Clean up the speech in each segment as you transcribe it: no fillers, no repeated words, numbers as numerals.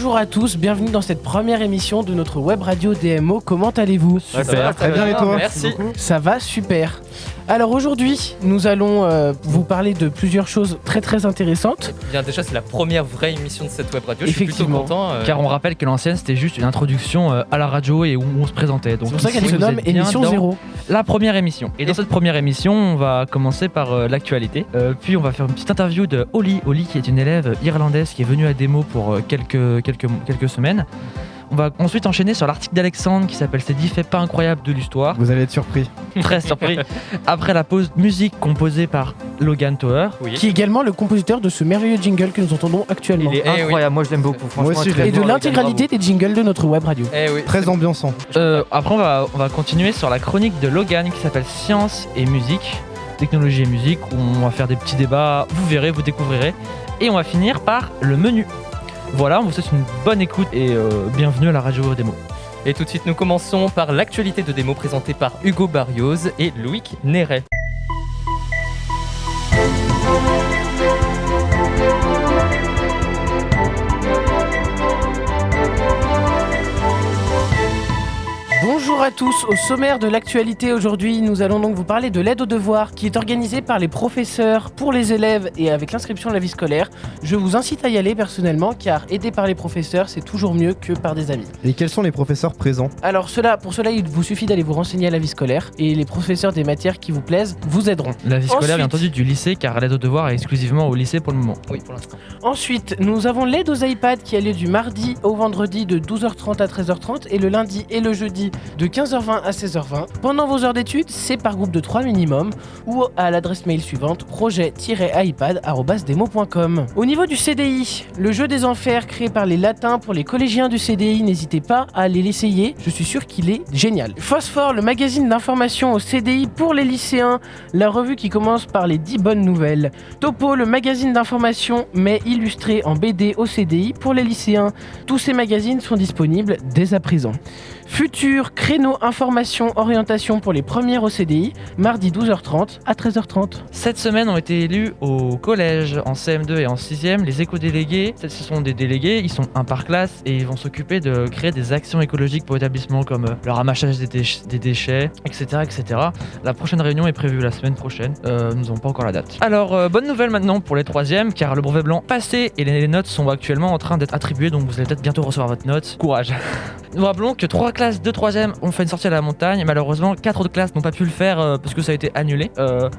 Bonjour à tous, bienvenue dans cette première émission de notre web radio DMO. Comment allez-vous ? Super, ça va, très bien, et toi ? Merci. Ça va, super. Alors aujourd'hui, nous allons vous parler de plusieurs choses très très intéressantes. Bien, déjà, c'est la première vraie émission de cette web radio. Je suis plutôt content. Car on rappelle que l'ancienne, c'était juste une introduction à la radio et où on se présentait. Donc c'est pour ça qu'elle ici, se nomme émission 0. La première émission. Et dans cette première émission, on va commencer par l'actualité. Puis on va faire une petite interview de Holly. Holly qui est une élève irlandaise qui est venue à Demo pour quelques semaines. On va ensuite enchaîner sur l'article d'Alexandre qui s'appelle « Ces 10 faits pas incroyables de l'histoire ». Vous allez être surpris. Très surpris. Après la pause musique composée par Logan Tower. Oui. Qui est également le compositeur de ce merveilleux jingle que nous entendons actuellement. Il est incroyable, moi je l'aime beaucoup. Franchement, Moi aussi, très Et de fort, l'intégralité des jingles de notre web radio. Oui. Très ambiançant. Après on va continuer sur la chronique de Logan qui s'appelle Science et musique, technologie et musique, où on va faire des petits débats, vous verrez, vous découvrirez. Et on va finir par le menu. Voilà, on vous souhaite une bonne écoute et bienvenue à la radio Demo. Et tout de suite, nous commençons par l'actualité de Demo présentée par Hugo Barrios et Loïc Néret. Bonjour à tous, au sommaire de l'actualité aujourd'hui, nous allons donc vous parler de l'aide aux devoirs qui est organisée par les professeurs pour les élèves et avec l'inscription de la vie scolaire. Je vous incite à y aller personnellement car aider par les professeurs c'est toujours mieux que par des amis. Et quels sont les professeurs présents ? Alors pour cela il vous suffit d'aller vous renseigner à la vie scolaire et les professeurs des matières qui vous plaisent vous aideront. La vie scolaire, bien Ensuite- entendu, du lycée, car l'aide aux devoirs est exclusivement au lycée pour le moment. Oui, pour l'instant. Ensuite, nous avons l'aide aux iPads qui a lieu du mardi au vendredi de 12h30 à 13h30 et le lundi et le jeudi de 15h20 à 16h20. Pendant vos heures d'études, c'est par groupe de 3 minimum ou à l'adresse mail suivante projet-ipad@demo.com. Au niveau du CDI, le jeu des enfers créé par les latins pour les collégiens du CDI, n'hésitez pas à aller l'essayer, je suis sûr qu'il est génial. Phosphore, le magazine d'information au CDI pour les lycéens, la revue qui commence par les 10 bonnes nouvelles. Topo, le magazine d'information mais illustré en BD au CDI pour les lycéens. Tous ces magazines sont disponibles dès à présent. Futur, créneau, information, orientation pour les premières au CDI, mardi 12h30 à 13h30. Cette semaine ont été élus au collège, en CM2 et en 6e, les éco-délégués. Ce sont des délégués, ils sont un par classe et ils vont s'occuper de créer des actions écologiques pour l'établissement comme le ramassage des déchets, etc., etc. La prochaine réunion est prévue la semaine prochaine, nous n'avons pas encore la date. Alors, bonne nouvelle maintenant pour les 3e, car le brevet blanc passé et les notes sont actuellement en train d'être attribuées, donc vous allez peut-être bientôt recevoir votre note. Courage. Nous rappelons que 3 classes de 3e ont fait une sortie à la montagne. Malheureusement, 4 autres classes n'ont pas pu le faire parce que ça a été annulé.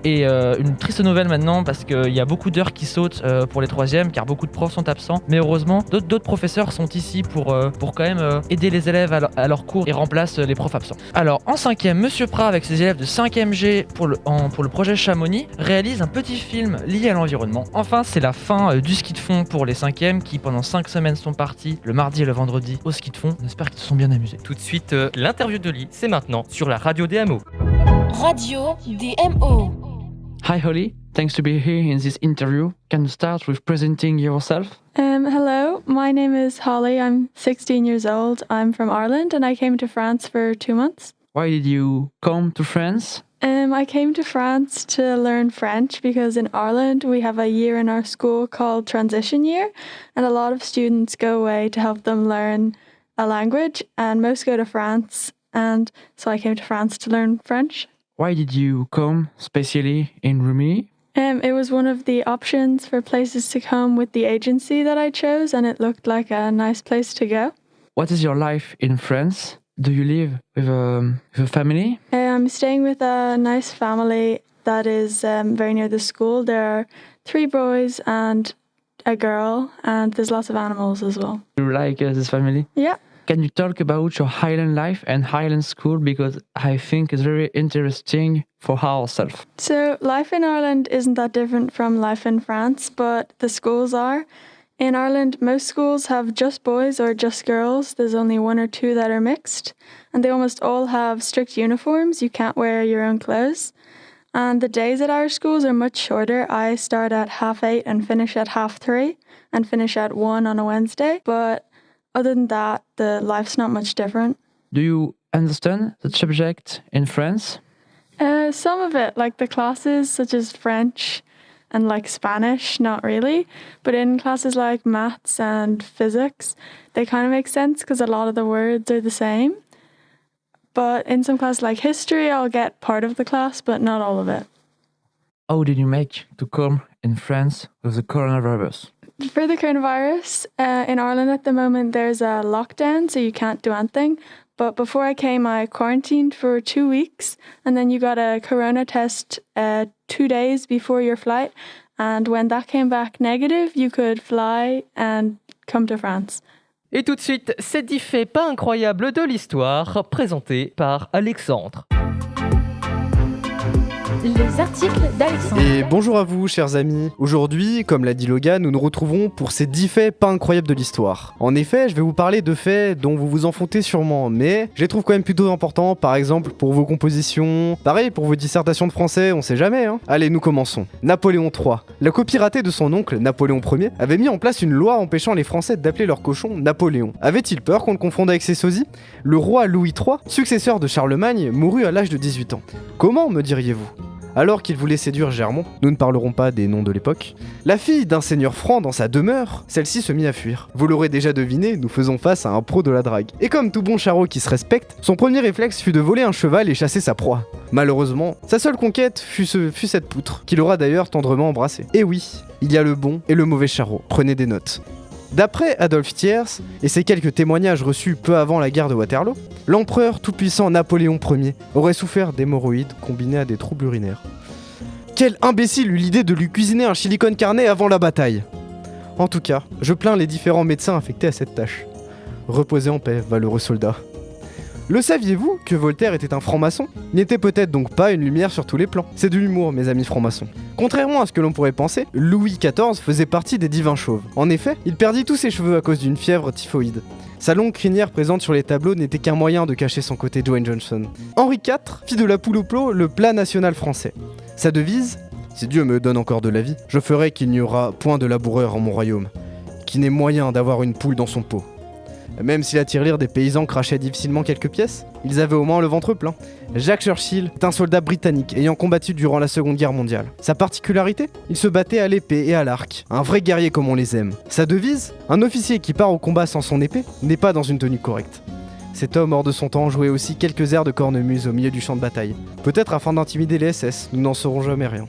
Une triste nouvelle maintenant parce qu'il y a beaucoup d'heures qui sautent pour les 3e car beaucoup de profs sont absents. Mais heureusement, d'autres professeurs sont ici pour quand même aider les élèves à leur cours et remplacent les profs absents. Alors, en 5e, Monsieur Prat avec ses élèves de 5e G pour le projet Chamonix réalise un petit film lié à l'environnement. Enfin, c'est la fin du ski de fond pour les 5e qui pendant 5 semaines sont partis le mardi et le vendredi au ski de fond. On espère qu'ils se sont bien amusés. Tout de suite, l'interview de Lee, c'est maintenant sur la radio DMO. Radio DMO. Hi, Holly. Thanks to be here in this interview. Can you start with presenting yourself? Hello, my name is Holly. I'm 16 years old. I'm from Ireland and I came to France for 2 months. Why did you come to France? I came to France to learn French because in Ireland we have a year in our school called Transition Year, and a lot of students go away to help them learn a language, and most go to France, and so I came to France to learn French. Why did you come, especially in Romania? It was one of the options for places to come with the agency that I chose, and it looked like a nice place to go. What is your life in France? Do you live with a family? I'm staying with a nice family that is very near the school. There are 3 boys and a girl, and there's lots of animals as well. Do you like this family? Yeah. Can you talk about your Highland life and Highland school? Because I think it's very interesting for ourselves. So life in Ireland isn't that different from life in France, but the schools are. In Ireland, most schools have just boys or just girls. There's only 1 or 2 that are mixed, and they almost all have strict uniforms. You can't wear your own clothes. And the days at our schools are much shorter. I start at 8:30 and finish at 3:30 and finish at 1 on a Wednesday. But other than that, the life's not much different. Do you understand the subject in France? Some of it, like the classes such as French, and like Spanish, not really. But in classes like maths and physics, they kind of make sense because a lot of the words are the same. But in some classes like history, I'll get part of the class, but not all of it. How did you make to come in France with the coronavirus? For the coronavirus, in Ireland at the moment, there's a lockdown, so you can't do anything. But before I came, I quarantined for 2 weeks, and then you got a corona test 2 days before your flight. And when that came back negative, you could fly and come to France. Et tout de suite, c'est 10 faits pas incroyables de l'histoire, présentés par Alexandre. Les articles d'Alexandre. Et bonjour à vous, chers amis. Aujourd'hui, comme l'a dit Logan, nous nous retrouvons pour ces 10 faits pas incroyables de l'histoire. En effet, je vais vous parler de faits dont vous vous en foutez sûrement, mais je les trouve quand même plutôt importants, par exemple pour vos compositions, pareil pour vos dissertations de français, on sait jamais, hein. Allez, nous commençons. Napoléon III. La copie ratée de son oncle, Napoléon Ier, avait mis en place une loi empêchant les Français d'appeler leur cochon Napoléon. Avait-il peur qu'on le confonde avec ses sosies ? Le roi Louis III, successeur de Charlemagne, mourut à l'âge de 18 ans. Comment, me diriez-vous ? Alors qu'il voulait séduire Germont, nous ne parlerons pas des noms de l'époque, la fille d'un seigneur franc dans sa demeure, celle-ci se mit à fuir. Vous l'aurez déjà deviné, nous faisons face à un pro de la drague. Et comme tout bon charreau qui se respecte, son premier réflexe fut de voler un cheval et chasser sa proie. Malheureusement, sa seule conquête fut cette poutre, qu'il aura d'ailleurs tendrement embrassée. Et oui, il y a le bon et le mauvais charreau, prenez des notes. D'après Adolphe Thiers, et ses quelques témoignages reçus peu avant la guerre de Waterloo, l'empereur tout-puissant Napoléon Ier aurait souffert d'hémorroïdes combinés à des troubles urinaires. Quel imbécile eut l'idée de lui cuisiner un chili con carne avant la bataille ? En tout cas, je plains les différents médecins affectés à cette tâche. Reposez en paix, valeureux soldats. Le saviez-vous que Voltaire était un franc-maçon ? Il n'était peut-être donc pas une lumière sur tous les plans. C'est de l'humour, mes amis francs-maçons. Contrairement à ce que l'on pourrait penser, Louis XIV faisait partie des divins chauves. En effet, il perdit tous ses cheveux à cause d'une fièvre typhoïde. Sa longue crinière présente sur les tableaux n'était qu'un moyen de cacher son côté Dwayne Johnson. Henri IV fit de la poule au plot le plat national français. Sa devise ? Si Dieu me donne encore de la vie, je ferai qu'il n'y aura point de laboureur en mon royaume, qui n'ait moyen d'avoir une poule dans son pot. Même si la tirelire des paysans crachait difficilement quelques pièces, ils avaient au moins le ventre plein. Jacques Churchill est un soldat britannique ayant combattu durant la Seconde Guerre mondiale. Sa particularité ? Il se battait à l'épée et à l'arc, un vrai guerrier comme on les aime. Sa devise ? Un officier qui part au combat sans son épée n'est pas dans une tenue correcte. Cet homme hors de son temps jouait aussi quelques airs de cornemuse au milieu du champ de bataille. Peut-être afin d'intimider les SS, nous n'en saurons jamais rien.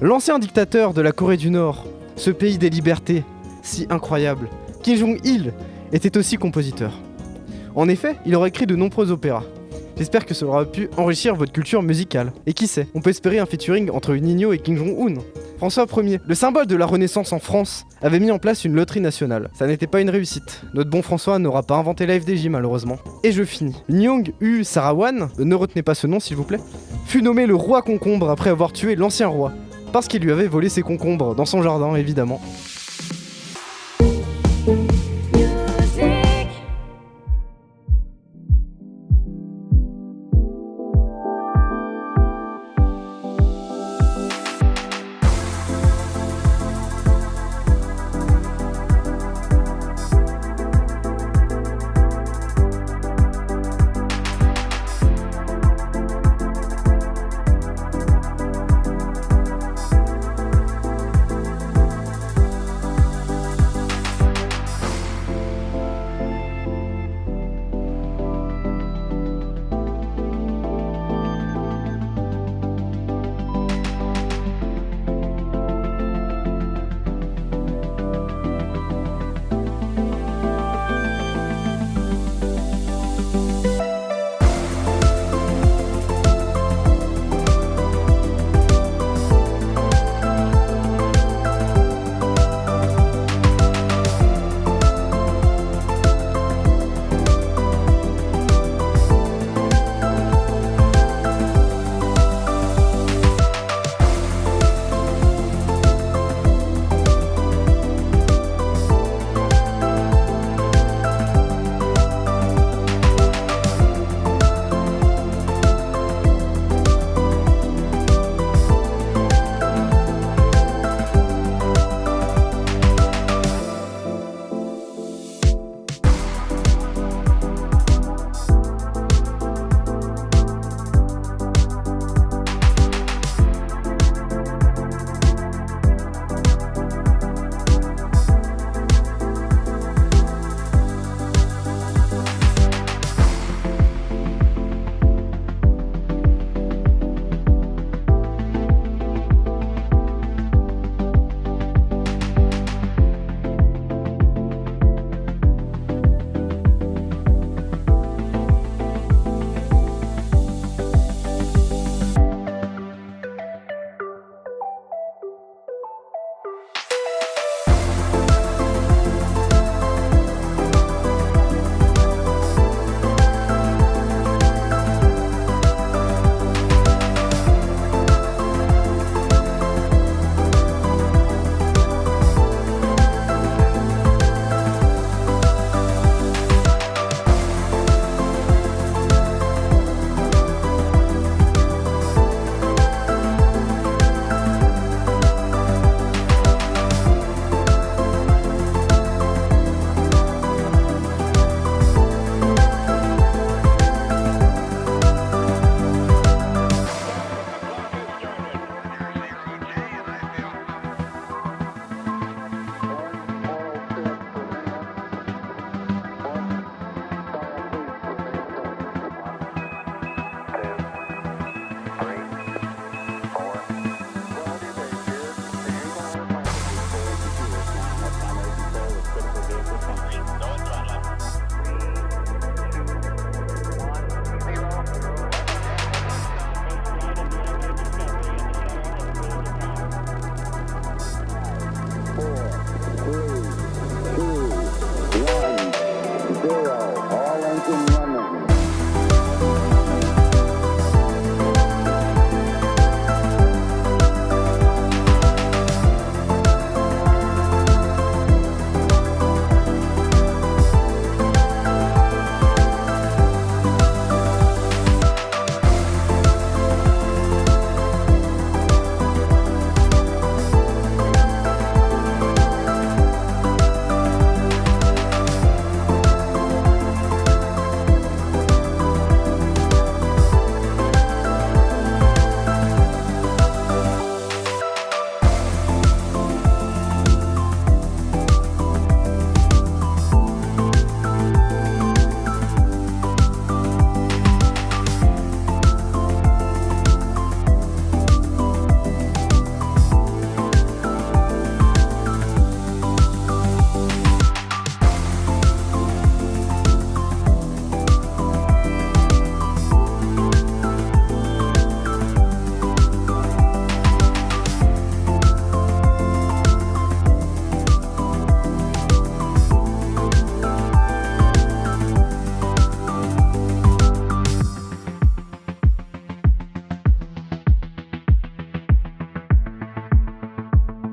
L'ancien dictateur de la Corée du Nord, ce pays des libertés, si incroyable, Kim Jong-il, était aussi compositeur. En effet, il aurait écrit de nombreux opéras. J'espère que cela aura pu enrichir votre culture musicale. Et qui sait, on peut espérer un featuring entre Nino et Kim Jong-un. François Ier, le symbole de la Renaissance en France, avait mis en place une loterie nationale. Ça n'était pas une réussite. Notre bon François n'aura pas inventé la FDJ malheureusement. Et je finis. Nyong-U Sarawan, ne retenez pas ce nom s'il vous plaît, fut nommé le roi concombre après avoir tué l'ancien roi. Parce qu'il lui avait volé ses concombres dans son jardin évidemment.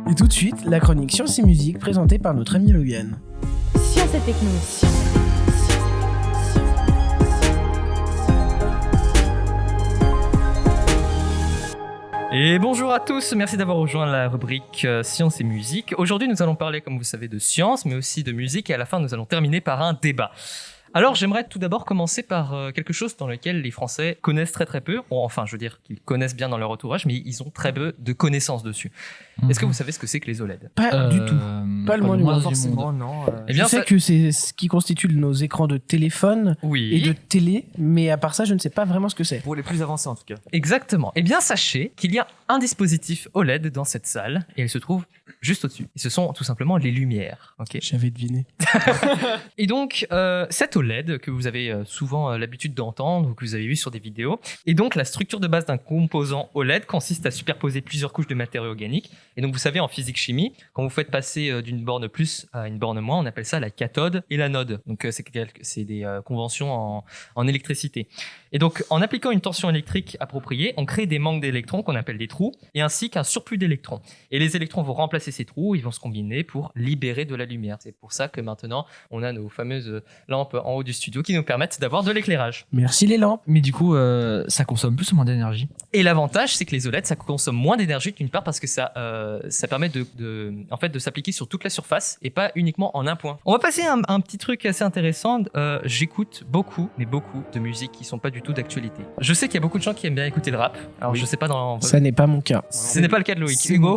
Et tout de suite, la chronique Science et Musique présentée par notre ami Logan. Science et techno. Et bonjour à tous, merci d'avoir rejoint la rubrique Science et musique. Aujourd'hui, nous allons parler, comme vous savez, de science, mais aussi de musique, et à la fin, nous allons terminer par un débat. Alors, j'aimerais tout d'abord commencer par quelque chose dans lequel les Français connaissent très très peu. Bon, enfin, je veux dire qu'ils connaissent bien dans leur entourage, mais ils ont très peu de connaissances dessus. Est-ce que vous savez ce que c'est que les OLED ? Pas du tout. Pas le moins du monde. Forcément, non. Eh bien, je sais que c'est ce qui constitue nos écrans de téléphone oui. et de télé, mais à part ça, je ne sais pas vraiment ce que c'est. Pour les plus avancés en tout cas. Exactement. Eh bien, sachez qu'il y a un dispositif OLED dans cette salle, et il se trouve juste au-dessus. Et ce sont tout simplement les lumières. Ok. J'avais deviné. Et donc, cette OLED que vous avez souvent l'habitude d'entendre ou que vous avez vu sur des vidéos, et donc la structure de base d'un composant OLED consiste à superposer plusieurs couches de matériaux organiques. Et donc, vous savez, en physique-chimie, quand vous faites passer d'une borne plus à une borne moins, on appelle ça la cathode et l'anode. Donc, c'est des conventions en électricité. Et donc, en appliquant une tension électrique appropriée, on crée des manques d'électrons qu'on appelle des trous, et ainsi qu'un surplus d'électrons. Et les électrons vont remplacer ces trous, ils vont se combiner pour libérer de la lumière. C'est pour ça que maintenant, on a nos fameuses lampes en haut du studio qui nous permettent d'avoir de l'éclairage. Merci les lampes. Mais du coup, ça consomme plus ou moins d'énergie? Et l'avantage, c'est que les OLED, ça consomme moins d'énergie d'une part parce que ça permet en fait, de s'appliquer sur toute la surface et pas uniquement en un point. On va passer à un petit truc assez intéressant. J'écoute beaucoup de musique qui sont pas du tout d'actualité. Je sais qu'il y a beaucoup de gens qui aiment bien écouter le rap. Alors je sais pas dans... Ça n'est pas mon cas. Ce n'est pas le cas de Loïc. C'est Hugo.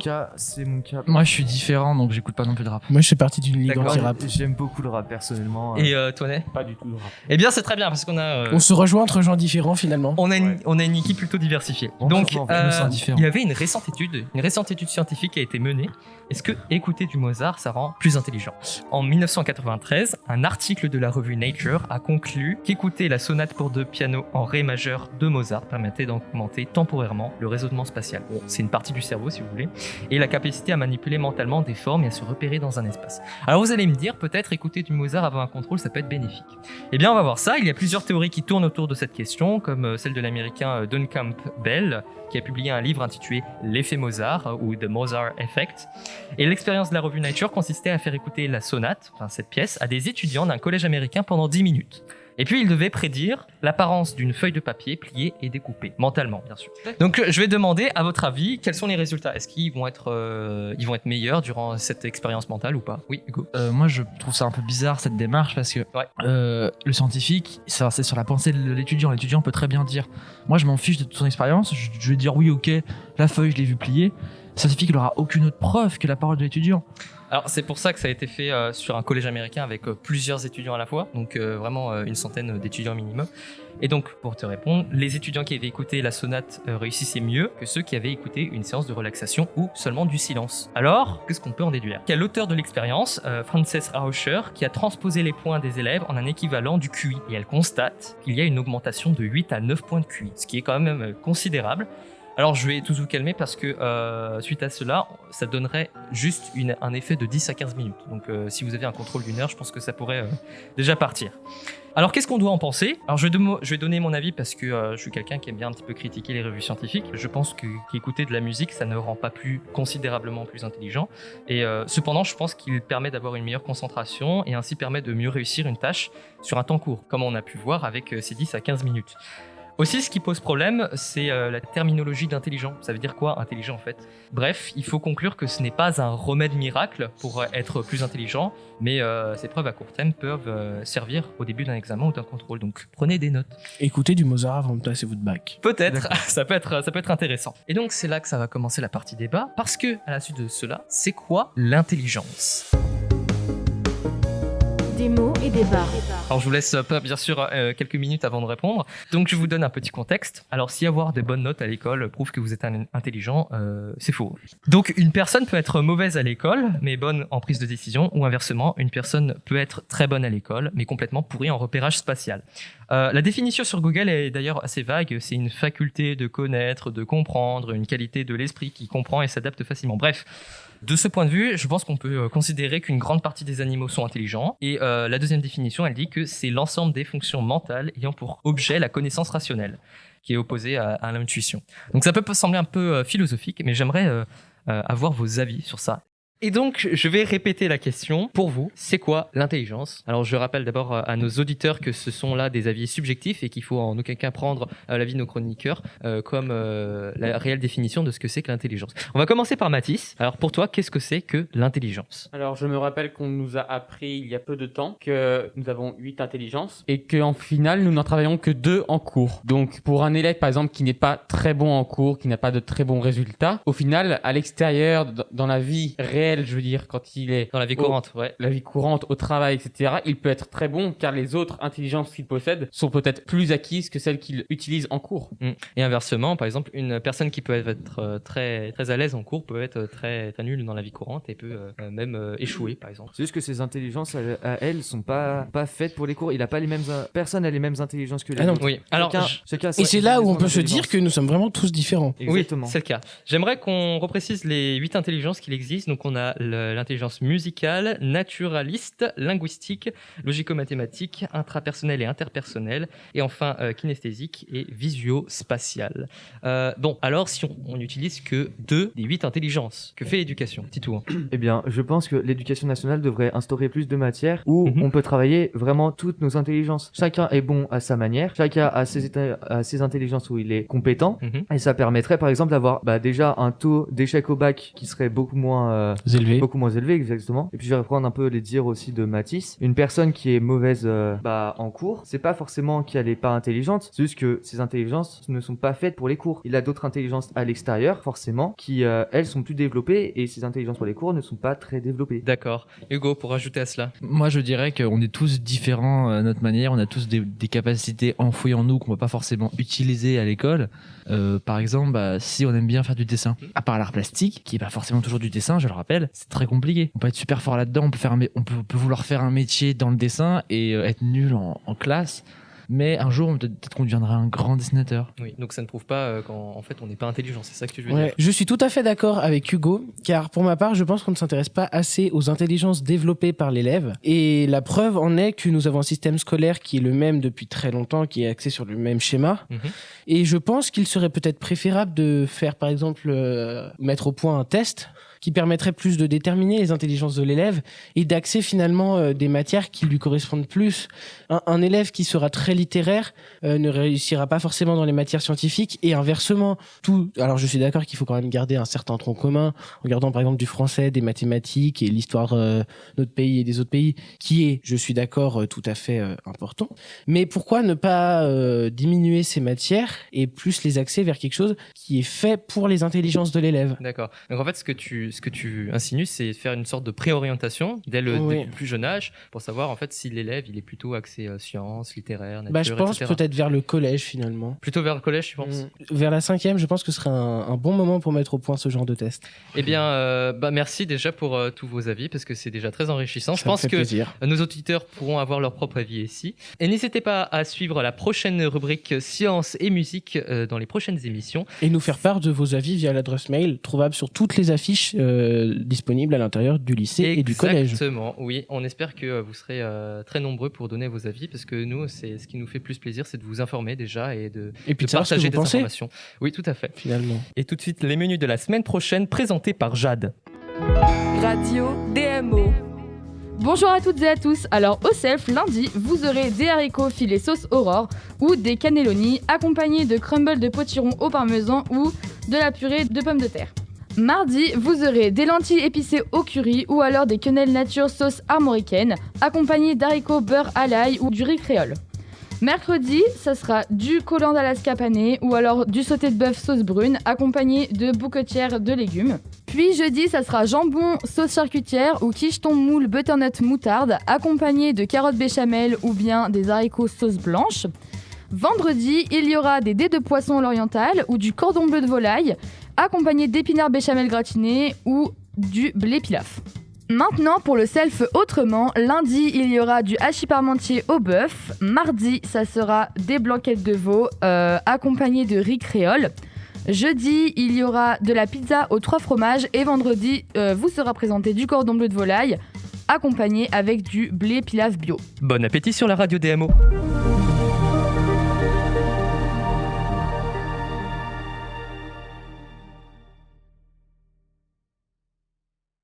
mon cas. Moi, je suis différent, donc j'écoute pas non plus de rap. Moi, je fais partie d'une ligue D'accord. anti-rap. J'aime beaucoup le rap personnellement. Et toi, Né ? Pas du tout le rap. Eh bien, c'est très bien parce qu'on a... On se rejoint entre gens différents finalement. On a une équipe plutôt diversifiée. Bon, Donc, je me sens différent. il y avait une récente étude scientifique qui a été menée. Est-ce que écouter du Mozart, ça rend plus intelligent ? En 1993, un article de la revue Nature a conclu qu'écouter la sonate pour deux pianos en ré majeur de Mozart permettait d'augmenter temporairement le raisonnement spatial. Bon, c'est une partie du cerveau, si vous voulez, et la capacité à manipuler mentalement des formes et à se repérer dans un espace. Alors vous allez me dire, peut-être écouter du Mozart avant un contrôle, ça peut être bénéfique. Eh bien, on va voir ça. Il y a plusieurs théories qui tournent autour de cette question, comme celle de l'américain Duncan Bell, qui a publié un livre intitulé L'effet Mozart ou The Mozart Effect. Et l'expérience de la revue Nature consistait à faire écouter la sonate, enfin cette pièce, à des étudiants d'un collège américain pendant 10 minutes. Et puis, ils devaient prédire l'apparence d'une feuille de papier pliée et découpée, mentalement, bien sûr. Donc, je vais demander, à votre avis, quels sont les résultats ? Est-ce qu'ils vont être meilleurs durant cette expérience mentale ou pas ? Oui, Hugo. Moi, je trouve ça un peu bizarre cette démarche parce que le scientifique, c'est sur la pensée de l'étudiant. L'étudiant peut très bien dire, moi, je m'en fiche de toute son expérience. Je vais dire oui, ok, la feuille, je l'ai vue pliée. Le scientifique, il n'aura aucune autre preuve que la parole de l'étudiant. Alors c'est pour ça que ça a été fait sur un collège américain avec plusieurs étudiants à la fois, donc vraiment une centaine d'étudiants minimum. Et donc pour te répondre, les étudiants qui avaient écouté la sonate réussissaient mieux que ceux qui avaient écouté une séance de relaxation ou seulement du silence. Alors, qu'est-ce qu'on peut en déduire ? Il y a l'auteur de l'expérience, Frances Rauscher, qui a transposé les points des élèves en un équivalent du QI. Et elle constate qu'il y a une augmentation de 8 à 9 points de QI, ce qui est quand même considérable. Alors je vais tous vous calmer parce que suite à cela, ça donnerait juste un effet de 10 à 15 minutes. Donc si vous avez un contrôle d'une heure, je pense que ça pourrait déjà partir. Alors qu'est-ce qu'on doit en penser ? Alors je vais donner mon avis parce que je suis quelqu'un qui aime bien un petit peu critiquer les revues scientifiques. Je pense qu'écouter de la musique, ça ne rend pas considérablement plus intelligent. Et cependant, je pense qu'il permet d'avoir une meilleure concentration et ainsi permet de mieux réussir une tâche sur un temps court, comme on a pu voir avec ces 10 à 15 minutes. Aussi, ce qui pose problème, c'est la terminologie d'intelligent. Ça veut dire quoi, intelligent, en fait ? Bref, il faut conclure que ce n'est pas un remède miracle pour être plus intelligent, mais ces preuves à court terme peuvent servir au début d'un examen ou d'un contrôle. Donc, prenez des notes. Écoutez du Mozart avant de passer votre bac. Peut-être, ça peut être intéressant. Et donc, c'est là que ça va commencer la partie débat, parce que, à la suite de cela, c'est quoi l'intelligence ? Des mots et des barres. Alors je vous laisse bien sûr quelques minutes avant de répondre. Donc je vous donne un petit contexte. Alors si avoir des bonnes notes à l'école prouve que vous êtes intelligent, c'est faux. Donc une personne peut être mauvaise à l'école mais bonne en prise de décision, ou inversement, une personne peut être très bonne à l'école mais complètement pourrie en repérage spatial. La définition sur Google est d'ailleurs assez vague. C'est une faculté de connaître, de comprendre, une qualité de l'esprit qui comprend et s'adapte facilement. Bref. De ce point de vue, je pense qu'on peut considérer qu'une grande partie des animaux sont intelligents. Et la deuxième définition, elle dit que c'est l'ensemble des fonctions mentales ayant pour objet la connaissance rationnelle, qui est opposée à l'intuition. Donc ça peut sembler un peu philosophique, mais j'aimerais avoir vos avis sur ça. Et donc, je vais répéter la question pour vous. C'est quoi l'intelligence? Alors, je rappelle d'abord à nos auditeurs que ce sont là des avis subjectifs et qu'il faut en aucun cas prendre l'avis de nos chroniqueurs comme la réelle définition de ce que c'est que l'intelligence. On va commencer par Mathis. Alors, pour toi, qu'est-ce que c'est que l'intelligence? Alors, je me rappelle qu'on nous a appris il y a peu de temps que nous avons 8 intelligences et qu'en final, nous n'en travaillons que 2 en cours. Donc, pour un élève, par exemple, qui n'est pas très bon en cours, qui n'a pas de très bons résultats, au final, à l'extérieur, dans la vie réelle, je veux dire, quand il est dans la vie courante, la vie courante, au travail, etc., il peut être très bon car les autres intelligences qu'il possède sont peut-être plus acquises que celles qu'il utilise en cours. Et inversement, par exemple, une personne qui peut être très, très à l'aise en cours peut être très, très nulle dans la vie courante et peut même échouer, par exemple. C'est juste que ces intelligences, à elles, sont pas faites pour les cours. Personne n'a les mêmes intelligences que les autres. Oui. Alors, chacun a Et c'est là où on peut se intelligence. dire que nous sommes vraiment tous différents. Exactement. Oui, c'est le cas. J'aimerais qu'on reprécise les 8 intelligences qu'il existe. Donc, on a l'intelligence musicale, naturaliste, linguistique, logico-mathématique, intrapersonnelle et interpersonnelle, et enfin kinesthésique et visio-spatiale. Bon, alors si on n'utilise que 2 des 8 intelligences, que fait l'éducation? Titou. Eh bien, je pense que l'éducation nationale devrait instaurer plus de matières où on peut travailler vraiment toutes nos intelligences. Chacun est bon à sa manière, chacun a ses intelligences où il est compétent, et ça permettrait par exemple d'avoir déjà un taux d'échec au bac qui serait beaucoup moins élevé, exactement. Et puis je vais reprendre un peu les dires aussi de Mathis. Une personne qui est mauvaise en cours, c'est pas forcément qu'elle est pas intelligente, c'est juste que ses intelligences ne sont pas faites pour les cours. Il a d'autres intelligences à l'extérieur, forcément, qui elles sont plus développées, et ses intelligences pour les cours ne sont pas très développées. D'accord. Hugo, pour ajouter à cela? Moi, je dirais qu'on est tous différents à notre manière. On a tous des capacités enfouies en nous qu'on va pas forcément utiliser à l'école. Par exemple, si on aime bien faire du dessin, à part l'art plastique, qui est pas forcément toujours du dessin, je le rappelle, c'est très compliqué. On peut être super fort là-dedans, on peut vouloir faire un métier dans le dessin et être nul en classe. Mais un jour, peut-être qu'on deviendra un grand dessinateur. Oui, donc ça ne prouve pas qu'en fait on n'est pas intelligent, c'est ça que tu veux dire? Je suis tout à fait d'accord avec Hugo, car pour ma part, je pense qu'on ne s'intéresse pas assez aux intelligences développées par l'élève. Et la preuve en est que nous avons un système scolaire qui est le même depuis très longtemps, qui est axé sur le même schéma. Et je pense qu'il serait peut-être préférable de faire, par exemple, mettre au point un test qui permettrait plus de déterminer les intelligences de l'élève et d'axer finalement des matières qui lui correspondent plus. Un élève qui sera très littéraire ne réussira pas forcément dans les matières scientifiques, et inversement. Alors je suis d'accord qu'il faut quand même garder un certain tronc commun en gardant par exemple du français, des mathématiques et l'histoire de notre pays et des autres pays, qui est, je suis d'accord, tout à fait important. Mais pourquoi ne pas diminuer ces matières et plus les axer vers quelque chose qui est fait pour les intelligences de l'élève? D'accord. Donc en fait, ce que tu insinues, c'est faire une sorte de préorientation dès le plus jeune âge pour savoir en fait si l'élève il est plutôt axé sciences, littéraire, nature, je pense etc. peut-être vers le collège finalement. Plutôt vers le collège, tu penses? Vers la 5e, je pense que ce serait un bon moment pour mettre au point ce genre de test. Eh bien, merci déjà pour tous vos avis parce que c'est déjà très enrichissant. Je pense que plaisir. Nos auditeurs pourront avoir leur propre avis ici. Et n'hésitez pas à suivre la prochaine rubrique sciences et musique dans les prochaines émissions. Et nous faire part de vos avis via l'adresse mail trouvable sur toutes les affiches disponibles à l'intérieur du lycée et du collège. Exactement, oui. On espère que vous serez très nombreux pour donner vos avis parce que nous, c'est ce qui nous fait plus plaisir, c'est de vous informer déjà et de partager des informations. Oui, tout à fait. Finalement. Et tout de suite, les menus de la semaine prochaine présentés par Jade. Radio DMO. Bonjour à toutes et à tous. Alors au self, lundi, vous aurez des haricots filés sauce aurore ou des cannelloni accompagnés de crumble de potiron au parmesan ou de la purée de pommes de terre. Mardi, vous aurez des lentilles épicées au curry ou alors des quenelles nature sauce armoricaine accompagnées d'haricots beurre à l'ail ou du riz créole. Mercredi, ça sera du collant d'Alaska pané ou alors du sauté de bœuf sauce brune accompagné de bouquetières de légumes. Puis jeudi, ça sera jambon sauce charcutière ou quicheton moule butternut moutarde accompagné de carottes béchamel ou bien des haricots sauce blanche. Vendredi, il y aura des dés de poisson à l'oriental ou du cordon bleu de volaille accompagné d'épinards béchamel gratinés ou du blé pilaf. Maintenant, pour le self autrement, lundi, il y aura du hachis parmentier au bœuf. Mardi, ça sera des blanquettes de veau accompagnées de riz créole. Jeudi, il y aura de la pizza aux 3 fromages. Et vendredi, vous sera présenté du cordon bleu de volaille accompagné avec du blé pilaf bio. Bon appétit sur la radio DMO.